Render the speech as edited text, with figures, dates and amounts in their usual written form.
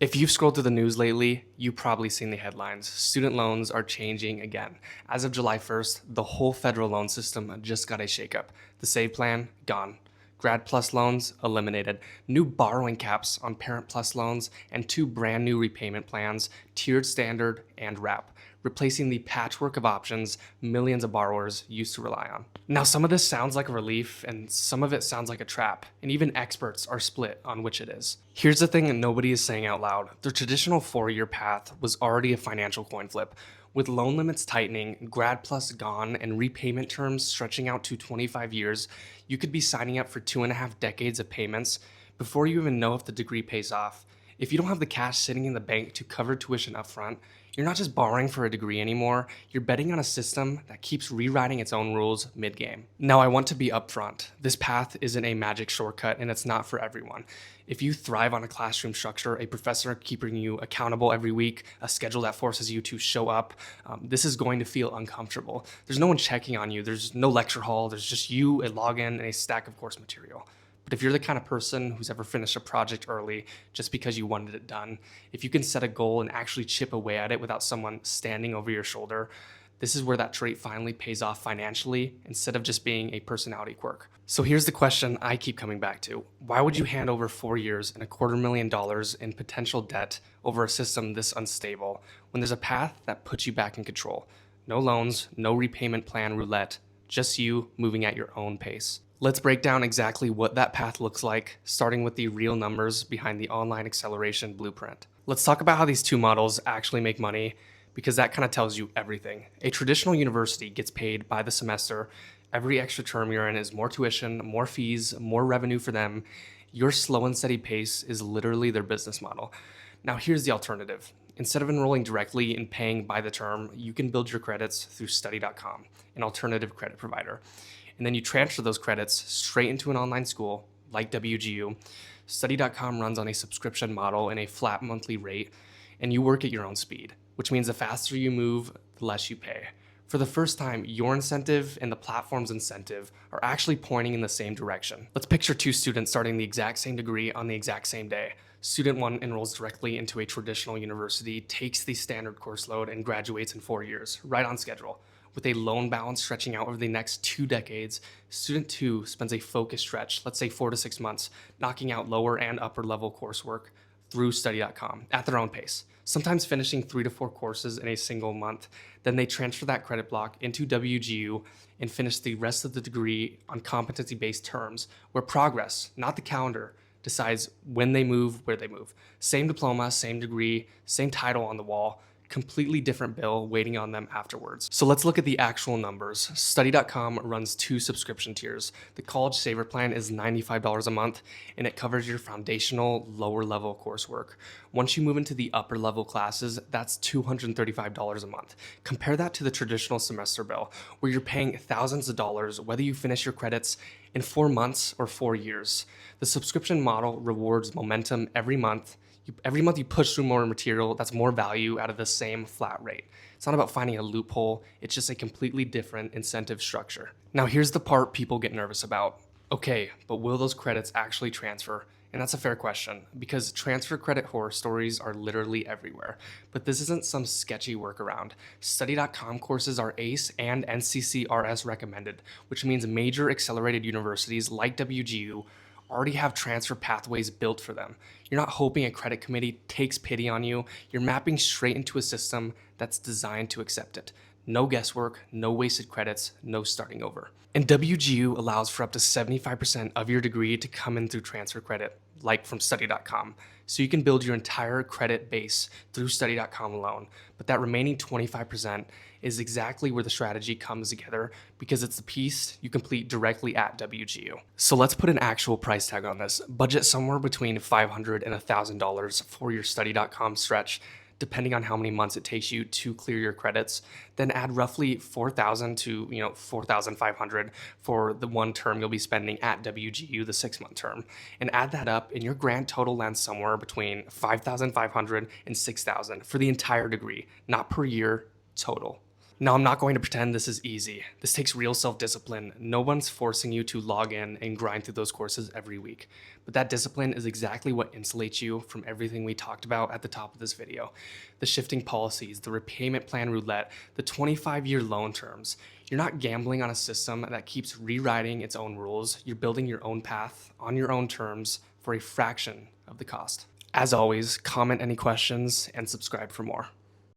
If you've scrolled through the news lately, you've probably seen the headlines. Student loans are changing again. As of July 1st, the whole federal loan system just got a shakeup. The Save Plan, gone. Grad Plus loans, eliminated. New borrowing caps on Parent Plus loans, and two brand new repayment plans, Tiered Standard and Wrap, replacing the patchwork of options millions of borrowers used to rely on. Now, some of this sounds like a relief, and some of it sounds like a trap, and even experts are split on which it is. Here's the thing that nobody is saying out loud. The traditional 4-year path was already a financial coin flip. With loan limits tightening, Grad Plus gone, and repayment terms stretching out to 25 years, you could be signing up for 2.5 decades of payments before you even know if the degree pays off. If you don't have the cash sitting in the bank to cover tuition upfront, you're not just borrowing for a degree anymore, you're betting on a system that keeps rewriting its own rules mid-game. Now, I want to be upfront. This path isn't a magic shortcut, and it's not for everyone. If you thrive on a classroom structure, a professor keeping you accountable every week, a schedule that forces you to show up, this is going to feel uncomfortable. There's no one checking on you. There's no lecture hall. There's just you, a login, and a stack of course material. But if you're the kind of person who's ever finished a project early just because you wanted it done, if you can set a goal and actually chip away at it without someone standing over your shoulder, this is where that trait finally pays off financially instead of just being a personality quirk. So here's the question I keep coming back to. Why would you hand over 4 years and $250,000 in potential debt over a system this unstable when there's a path that puts you back in control? No loans, no repayment plan roulette, just you moving at your own pace. Let's break down exactly what that path looks like, starting with the real numbers behind the online acceleration blueprint. Let's talk about how these two models actually make money, because that kind of tells you everything. A traditional university gets paid by the semester. Every extra term you're in is more tuition, more fees, more revenue for them. Your slow and steady pace is literally their business model. Now, here's the alternative. Instead of enrolling directly and paying by the term, you can build your credits through study.com, an alternative credit provider. And then you transfer those credits straight into an online school like WGU. Study.com runs on a subscription model and a flat monthly rate, and you work at your own speed, which means the faster you move, the less you pay. For the first time, your incentive and the platform's incentive are actually pointing in the same direction. Let's picture two students starting the exact same degree on the exact same day. Student 1 enrolls directly into a traditional university, takes the standard course load, and graduates in 4 years, right on schedule. With a loan balance stretching out over the next 2 decades, Student 2 spends a focused stretch, let's say 4 to 6 months, knocking out lower and upper level coursework through study.com at their own pace, sometimes finishing 3 to 4 courses in a single month. Then they transfer that credit block into WGU and finish the rest of the degree on competency-based terms, where progress, not the calendar, decides when they move, where they move. Same diploma, same degree, same title on the wall, completely different bill waiting on them afterwards. So let's look at the actual numbers. Study.com runs 2 subscription tiers. The College Saver plan is $95 a month, and it covers your foundational lower level coursework. Once you move into the upper level classes, that's $235 a month. Compare that to the traditional semester bill, where you're paying thousands of dollars whether you finish your credits in 4 months or 4 years. The subscription model rewards momentum every month. Every month you push through more material, that's more value out of the same flat rate. It's not about finding a loophole, it's just a completely different incentive structure. Now here's the part people get nervous about. Okay, but will those credits actually transfer? And that's a fair question, because transfer credit horror stories are literally everywhere. But this isn't some sketchy workaround. Study.com courses are ACE and NCCRS recommended, which means major accelerated universities like WGU already have transfer pathways built for them. You're not hoping a credit committee takes pity on you. You're mapping straight into a system that's designed to accept it. No guesswork, no wasted credits, no starting over. And WGU allows for up to 75% of your degree to come in through transfer credit, like from study.com. So you can build your entire credit base through study.com alone. But that remaining 25% is exactly where the strategy comes together, because it's the piece you complete directly at WGU. So let's put an actual price tag on this. Budget somewhere between $500 and $1,000 for your study.com stretch, depending on how many months it takes you to clear your credits. Then add roughly $4,000 to $4,500 for the one term you'll be spending at WGU, the 6-month term, and add that up, and your grand total lands somewhere between $5,500 and $6,000 for the entire degree, not per year, total. Now, I'm not going to pretend this is easy. This takes real self-discipline. No one's forcing you to log in and grind through those courses every week. But that discipline is exactly what insulates you from everything we talked about at the top of this video. The shifting policies, the repayment plan roulette, the 25-year loan terms. You're not gambling on a system that keeps rewriting its own rules. You're building your own path on your own terms for a fraction of the cost. As always, comment any questions and subscribe for more.